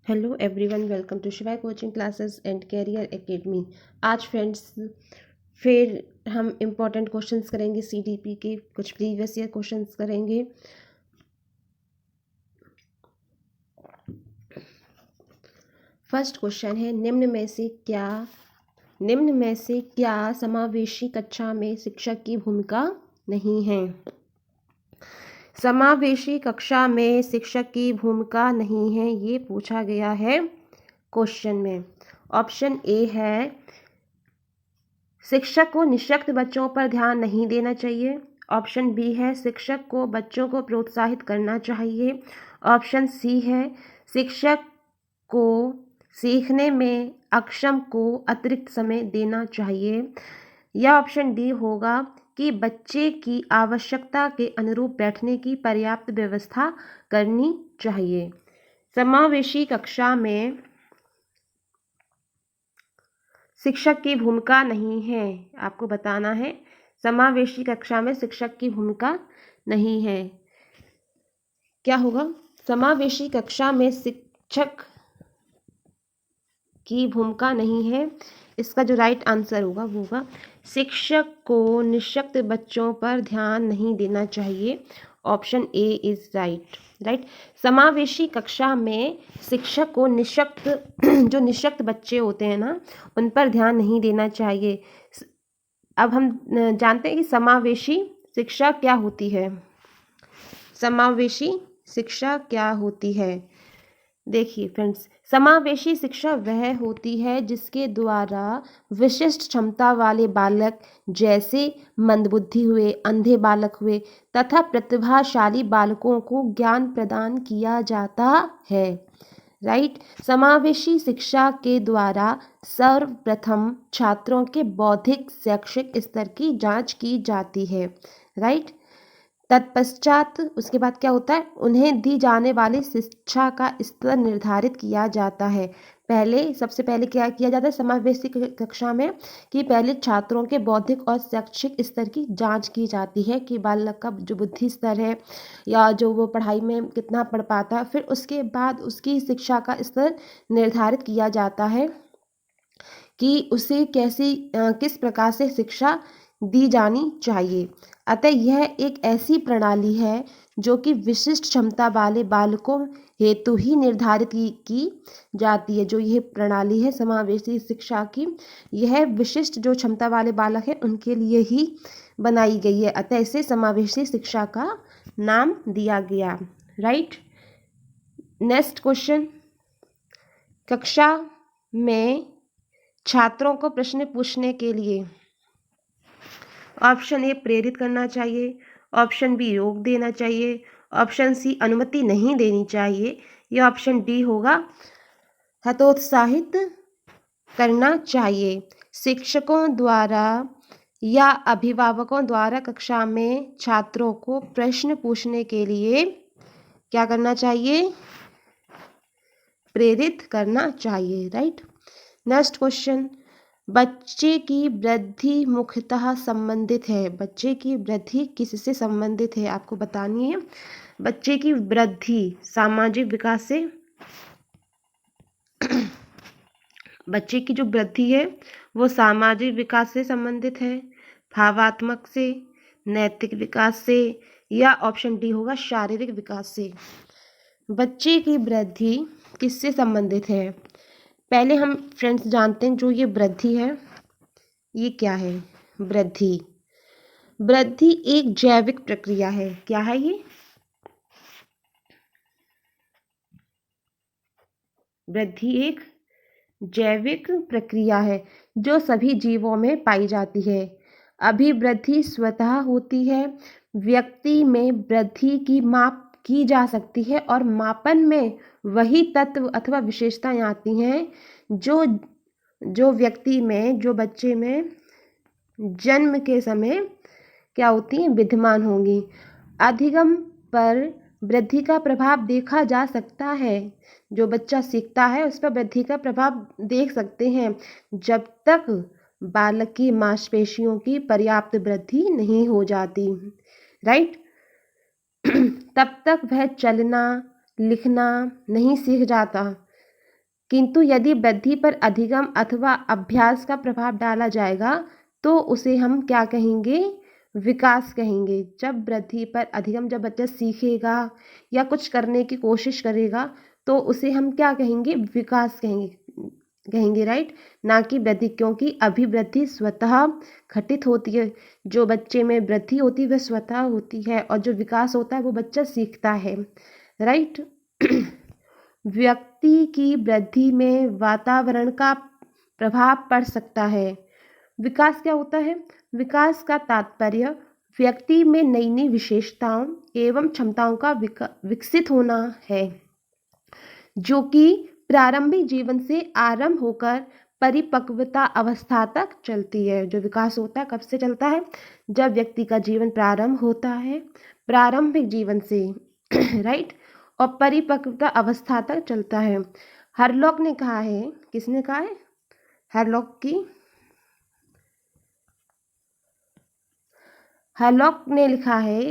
Hello everyone, welcome to Shivay coaching classes and career academy. आज friends फिर हम important questions करेंगे। सीडीपी के कुछ प्रीवियस ईयर क्वेश्चंस करेंगे। फर्स्ट क्वेश्चन है, निम्न में से क्या समावेशी कक्षा में शिक्षक की भूमिका नहीं है? समावेशी कक्षा में शिक्षक की भूमिका नहीं है, ये पूछा गया है क्वेश्चन में। ऑप्शन ए है, शिक्षक को निःशक्त बच्चों पर ध्यान नहीं देना चाहिए। ऑप्शन बी है, शिक्षक को बच्चों को प्रोत्साहित करना चाहिए। ऑप्शन सी है, शिक्षक को सीखने में अक्षम को अतिरिक्त समय देना चाहिए। या ऑप्शन डी होगा कि बच्चे की आवश्यकता के अनुरूप बैठने की पर्याप्त व्यवस्था करनी चाहिए। समावेशी कक्षा में शिक्षक की भूमिका नहीं है, आपको बताना है। समावेशी कक्षा में शिक्षक की भूमिका नहीं है। क्या होगा? समावेशी कक्षा में शिक्षक की भूमिका नहीं है। इसका जो राइट आंसर होगा वो होगा, शिक्षक को निःशक्त बच्चों पर ध्यान नहीं देना चाहिए। Option A is right. समावेशी कक्षा में शिक्षक को निःशक्त जो निःशक्त बच्चे होते हैं ना, उन पर ध्यान नहीं देना चाहिए। अब हम जानते हैं कि समावेशी शिक्षा क्या होती है। समावेशी शिक्षा क्या होती है? देखिए फ्रेंड्स, समावेशी शिक्षा वह होती है जिसके द्वारा विशिष्ट क्षमता वाले बालक, जैसे मंदबुद्धि हुए, अंधे बालक हुए तथा प्रतिभाशाली बालकों को ज्ञान प्रदान किया जाता है। राइट। समावेशी शिक्षा के द्वारा सर्वप्रथम छात्रों के बौद्धिक शैक्षिक स्तर की जांच की जाती है। राइट। तत्पश्चात उसके बाद क्या होता है, उन्हें दी जाने वाली शिक्षा का स्तर निर्धारित किया जाता है। सबसे पहले क्या किया जाता है समावेशी कक्षा में, कि पहले छात्रों के बौद्धिक और शैक्षिक स्तर की जांच की जाती है कि बालक का जो बुद्धि स्तर है या जो वो पढ़ाई में कितना पढ़ पाता है। फिर उसके बाद उसकी शिक्षा का स्तर निर्धारित किया जाता है कि उसे किस प्रकार से शिक्षा दी जानी चाहिए। अतः यह एक ऐसी प्रणाली है जो कि विशिष्ट क्षमता वाले बालकों हेतु ही निर्धारित की जाती है। जो यह प्रणाली है समावेशी शिक्षा की, यह विशिष्ट जो क्षमता वाले बालक हैं उनके लिए ही बनाई गई है। अतः इसे समावेशी शिक्षा का नाम दिया गया। राइट। नेक्स्ट क्वेश्चन, कक्षा में छात्रों को प्रश्न पूछने के लिए ऑप्शन ए प्रेरित करना चाहिए, ऑप्शन बी रोक देना चाहिए, ऑप्शन सी अनुमति नहीं देनी चाहिए, या ऑप्शन डी होगा हतोत्साहित करना चाहिए। शिक्षकों द्वारा या अभिभावकों द्वारा कक्षा में छात्रों को प्रश्न पूछने के लिए क्या करना चाहिए? प्रेरित करना चाहिए। राइट। नेक्स्ट क्वेश्चन, बच्चे की वृद्धि मुख्यतः संबंधित है। बच्चे की वृद्धि किससे संबंधित है आपको बतानी है। बच्चे की वृद्धि सामाजिक विकास से बच्चे की जो वृद्धि है वो सामाजिक विकास से संबंधित है, भावात्मक से, नैतिक विकास से, या ऑप्शन डी होगा शारीरिक विकास से। बच्चे की वृद्धि किससे संबंधित है? पहले हम फ्रेंड्स जानते हैं जो ये वृद्धि है ये क्या है। वृद्धि एक जैविक प्रक्रिया है। क्या है ये? वृद्धि एक जैविक प्रक्रिया है जो सभी जीवों में पाई जाती है। अभिवृद्धि स्वतः होती है। व्यक्ति में वृद्धि की माप की जा सकती है और मापन में वही तत्व अथवा विशेषताएं आती हैं जो व्यक्ति में, जो बच्चे में जन्म के समय क्या होती हैं, विद्यमान होंगी। अधिगम पर वृद्धि का प्रभाव देखा जा सकता है। जो बच्चा सीखता है उस पर वृद्धि का प्रभाव देख सकते हैं जब तक बालक की मांसपेशियों की पर्याप्त वृद्धि नहीं हो जाती। राइट। तब तक वह चलना लिखना नहीं सीख जाता। किंतु यदि वृद्धि पर अधिगम अथवा अभ्यास का प्रभाव डाला जाएगा तो उसे हम क्या कहेंगे, विकास कहेंगे। जब वृद्धि पर अधिगम, जब बच्चा सीखेगा या कुछ करने की कोशिश करेगा तो उसे हम क्या कहेंगे, विकास कहेंगे राइट, ना कि वृद्धि, क्योंकि अभिवृद्धि स्वतः घटित होती है। जो बच्चे में वृद्धि होती है वह स्वतः होती है और जो विकास होता है वो बच्चा सीखता है राइट। व्यक्ति की वृद्धि में वातावरण का प्रभाव पड़ सकता है। विकास क्या होता है, विकास का तात्पर्य व्यक्ति में नई नई विशेषताओं एवं क्षमताओं का विकसित होना है, जो कि प्रारंभिक जीवन से आरंभ होकर परिपक्वता अवस्था तक चलती है। जो विकास होता है कब से चलता है, जब व्यक्ति का जीवन प्रारंभ होता है, प्रारंभिक जीवन से राइट, और परिपक्वता अवस्था तक चलता है। हरलॉक ने कहा है, किसने कहा है, हरलॉक ने लिखा है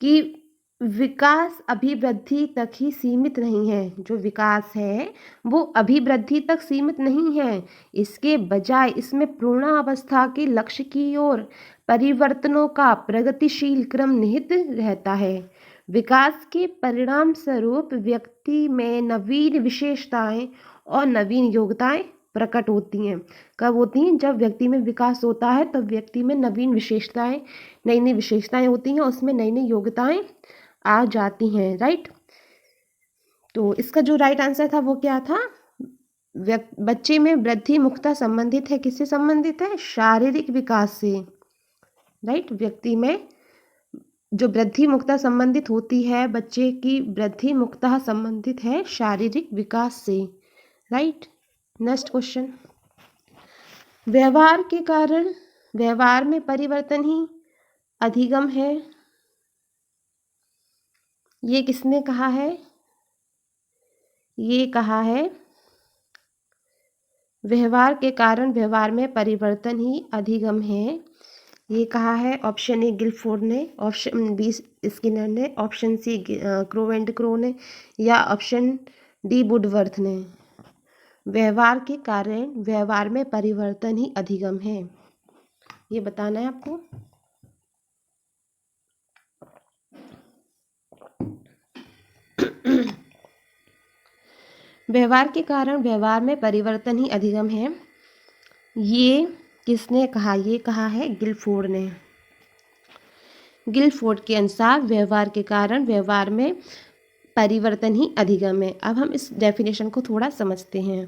कि विकास अभिवृद्धि तक ही सीमित नहीं है। जो विकास है वो अभिवृद्धि तक सीमित नहीं है, इसके बजाय इसमें पूर्णावस्था के लक्ष्य की ओर परिवर्तनों का प्रगतिशील क्रम निहित रहता है। विकास के परिणाम स्वरूप व्यक्ति में नवीन विशेषताएं और नवीन योग्यताएं प्रकट होती हैं। कब होती हैं, जब व्यक्ति में विकास होता है तब व्यक्ति में नवीन विशेषताएं, नई नई विशेषताएं होती हैं, उसमें नई नई योग्यताएं आ जाती हैं राइट। तो इसका जो राइट आंसर था वो क्या था, बच्चे में वृद्धि मुख्यतः संबंधित है, किससे संबंधित है, शारीरिक विकास से राइट। व्यक्ति में जो वृद्धि मुख्यतः संबंधित होती है, बच्चे की वृद्धि मुख्यतः संबंधित है शारीरिक विकास से राइट। नेक्स्ट क्वेश्चन, व्यवहार के कारण व्यवहार में परिवर्तन ही अधिगम है, ये किसने कहा है, ये कहा है व्यवहार के कारण व्यवहार में परिवर्तन ही अधिगम है, ये कहा है ऑप्शन ए गिलफोर्ड ने, ऑप्शन बी स्किनर ने, option C Crow and Crow ने, या ऑप्शन डी वुडवर्थ ने। व्यवहार के कारण व्यवहार में परिवर्तन ही अधिगम है, ये बताना है आपको। व्यवहार के कारण व्यवहार में परिवर्तन ही अधिगम है, ये किसने कहा, ये कहा है गिलफोर्ड ने। गिलफोर्ड के अनुसार व्यवहार के कारण व्यवहार में परिवर्तन ही अधिगम है। अब हम इस डेफिनेशन को थोड़ा समझते हैं।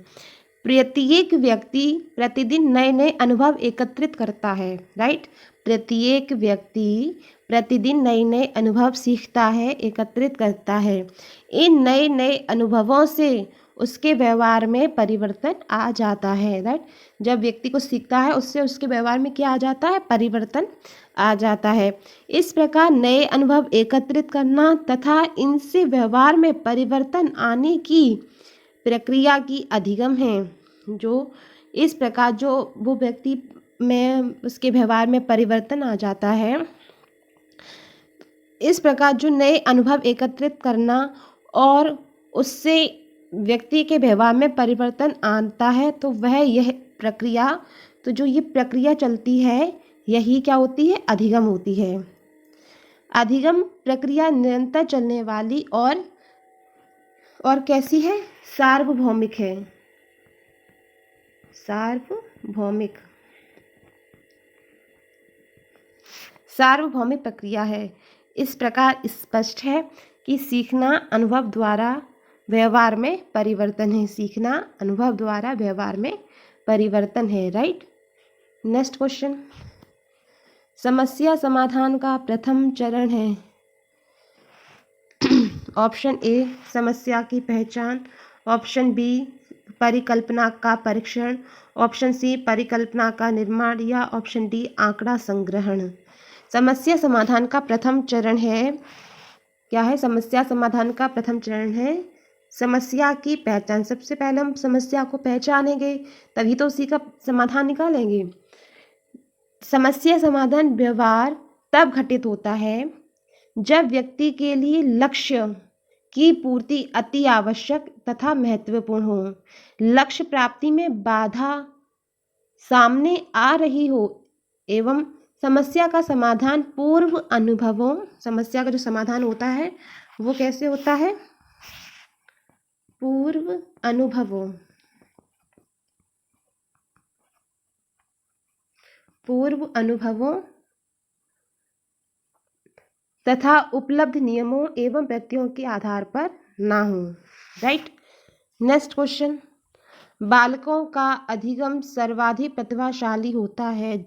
प्रत्येक व्यक्ति प्रतिदिन नए नए अनुभव एकत्रित करता है राइट। प्रत्येक व्यक्ति प्रतिदिन नए नए अनुभव सीखता है, एकत्रित करता है। इन नए नए अनुभवों से उसके व्यवहार में परिवर्तन आ जाता है राइट। जब व्यक्ति को सीखता है उससे उसके व्यवहार में क्या आ जाता है, परिवर्तन आ जाता है। इस प्रकार नए अनुभव एकत्रित करना तथा इनसे व्यवहार में परिवर्तन आने की प्रक्रिया की अधिगम है। जो इस प्रकार जो वो व्यक्ति में उसके व्यवहार में परिवर्तन आ जाता है, इस प्रकार जो नए अनुभव एकत्रित करना और उससे व्यक्ति के व्यवहार में परिवर्तन आता है, तो वह यह प्रक्रिया, तो जो ये प्रक्रिया चलती है यही क्या होती है, अधिगम होती है। अधिगम प्रक्रिया निरंतर चलने वाली और कैसी है, सार्वभौमिक है, सार्वभौमिक प्रक्रिया है। इस प्रकार स्पष्ट है कि सीखना अनुभव द्वारा व्यवहार में परिवर्तन है, सीखना अनुभव द्वारा व्यवहार में परिवर्तन है राइट। नेक्स्ट क्वेश्चन, समस्या समाधान का प्रथम चरण है। ऑप्शन ए समस्या की पहचान, ऑप्शन बी परिकल्पना का परीक्षण, ऑप्शन सी परिकल्पना का निर्माण, या ऑप्शन डी आंकड़ा संग्रहण। समस्या समाधान का प्रथम चरण है, क्या है, समस्या समाधान का प्रथम चरण है समस्या की पहचान। सबसे पहले हम समस्या को पहचानेंगे तभी तो उसी का समाधान निकालेंगे। समस्या समाधान व्यवहार तब घटित होता है जब व्यक्ति के लिए लक्ष्य की पूर्ति अति आवश्यक तथा महत्वपूर्ण हो, लक्ष्य प्राप्ति में बाधा सामने आ रही हो एवं समस्या का समाधान पूर्व अनुभवों, समस्या का जो समाधान होता है वो कैसे होता है, पूर्व अनुभवों, पूर्व अनुभवों तथा उपलब्ध नियमों एवं व्यक्तियों के आधार पर ना हो। राइट। नेक्स्ट क्वेश्चन, बालकों का अधिगम सर्वाधिक प्रतिभाशाली होता है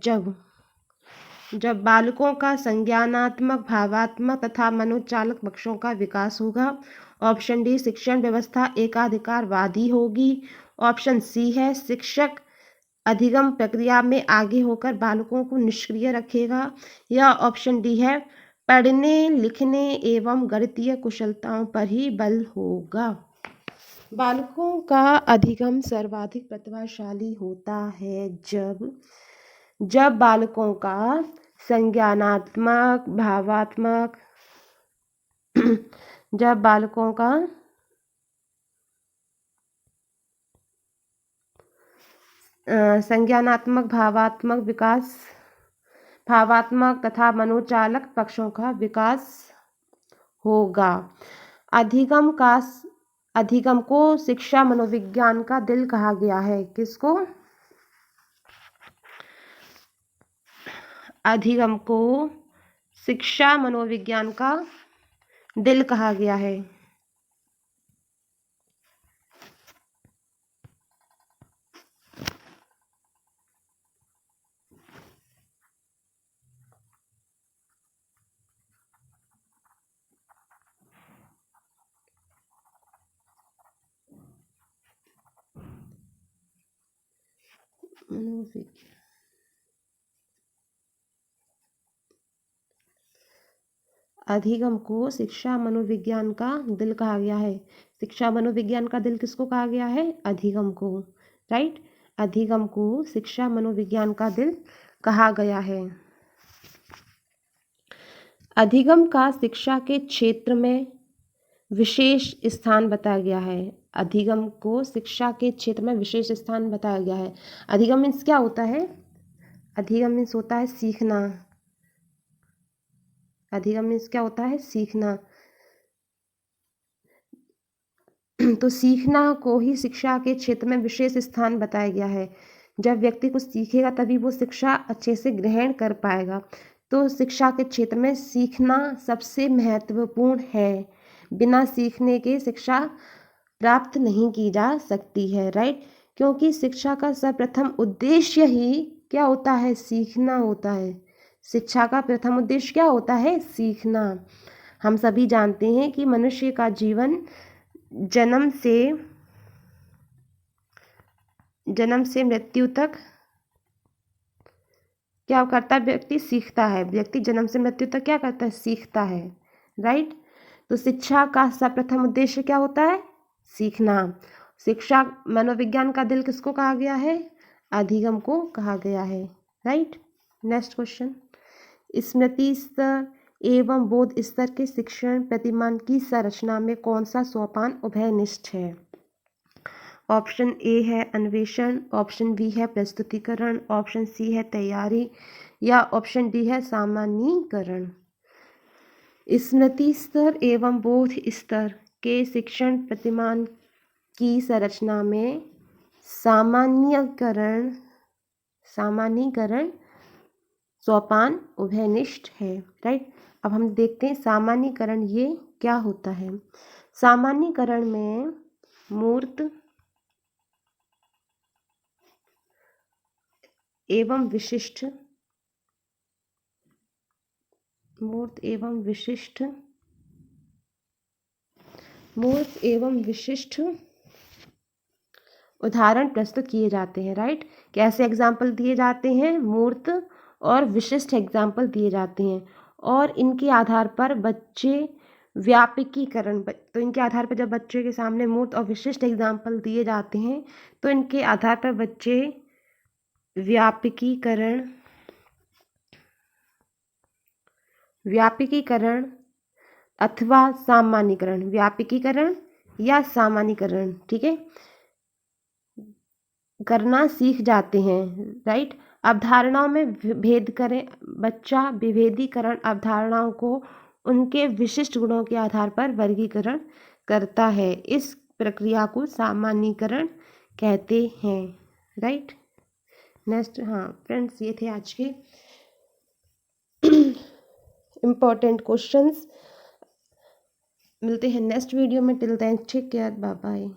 जब बालकों का संज्ञानात्मक, भावात्मक तथा मनोचालक पक्षों का विकास होगा। ऑप्शन डी, शिक्षण व्यवस्था एकाधिकारवादी होगी। ऑप्शन सी है, शिक्षक अधिगम प्रक्रिया में आगे होकर बालकों को निष्क्रिय रखेगा। या ऑप्शन डी है, पढ़ने लिखने एवं गणितीय कुशलताओं पर ही बल होगा। बालकों का अधिगम सर्वाधिक प्रतिभाशाली होता है जब बालकों का संज्ञानात्मक, भावात्मक जब बालकों का संज्ञानात्मक, भावात्मक तथा मनोचालक पक्षों का विकास होगा। अधिगम को शिक्षा मनोविज्ञान का दिल कहा गया है। किसको? अधिगम को शिक्षा मनोविज्ञान का दिल कहा गया है। अधिगम को शिक्षा मनोविज्ञान का दिल कहा गया है। शिक्षा मनोविज्ञान का दिल किसको कहा गया है? अधिगम को। राइट। अधिगम को शिक्षा मनोविज्ञान का दिल कहा गया है। अधिगम का शिक्षा के क्षेत्र में विशेष स्थान बताया गया है। अधिगम को शिक्षा के क्षेत्र में विशेष स्थान बताया गया है। अधिगम मीन्स क्या होता है? अधिगम मीन्स होता है सीखना। अधिगम मीन्स क्या होता है? सीखना। तो सीखना को ही शिक्षा के क्षेत्र में विशेष स्थान बताया गया है। जब व्यक्ति कुछ सीखेगा तभी वो शिक्षा अच्छे से ग्रहण कर पाएगा। तो शिक्षा के क्षेत्र में सीखना सबसे महत्वपूर्ण है। बिना सीखने के शिक्षा प्राप्त नहीं की जा सकती है। राइट। क्योंकि शिक्षा का सर्वप्रथम उद्देश्य ही क्या होता है? सीखना होता है। शिक्षा का प्रथम उद्देश्य क्या होता है? सीखना। हम सभी जानते हैं कि मनुष्य का जीवन जन्म से मृत्यु तक क्या करता है? व्यक्ति सीखता है। व्यक्ति जन्म से मृत्यु तक क्या करता है? सीखता है। राइट। तो शिक्षा का सर्वप्रथम उद्देश्य क्या होता है? सीखना। शिक्षा मनोविज्ञान का दिल किसको कहा गया है? अधिगम को कहा गया है। राइट। नेक्स्ट क्वेश्चन, स्मृति स्तर एवं बोध स्तर के शिक्षण प्रतिमान की संरचना में कौन सा सोपान उभयनिष्ठ है? ऑप्शन ए है अन्वेषण, ऑप्शन बी है प्रस्तुतिकरण, ऑप्शन सी है तैयारी या ऑप्शन डी है सामान्यीकरण। स्मृति स्तर एवं बोध स्तर के शिक्षण प्रतिमान की संरचना में सामान्यीकरण सोपान उभयनिष्ठ है। राइट। अब हम देखते हैं सामान्यीकरण ये क्या होता है। सामान्यीकरण में मूर्त एवं विशिष्ट उदाहरण प्रस्तुत किए जाते हैं। राइट। कैसे एग्जाम्पल दिए जाते हैं? मूर्त और विशिष्ट एग्जाम्पल दिए जाते हैं और इनके आधार पर बच्चे व्यापकीकरण, तो इनके आधार पर जब बच्चे के सामने मूर्त और विशिष्ट एग्जाम्पल दिए जाते हैं तो इनके आधार पर बच्चे व्यापकीकरण अथवा सामान्यीकरण, व्यापकीकरण या सामान्यीकरण, ठीक है, करना सीख जाते हैं, राइट। अवधारणाओं में भेद करें, बच्चा विभेदीकरण अवधारणाओं को उनके विशिष्ट गुणों के आधार पर वर्गीकरण करता है, इस प्रक्रिया को सामान्यीकरण कहते हैं, राइट। नेक्स्ट, हाँ फ्रेंड्स, ये थे आज के इम्पोर्टेंट क्वेश्चंस। मिलते हैं नेक्स्ट वीडियो में, till then take care, bye bye.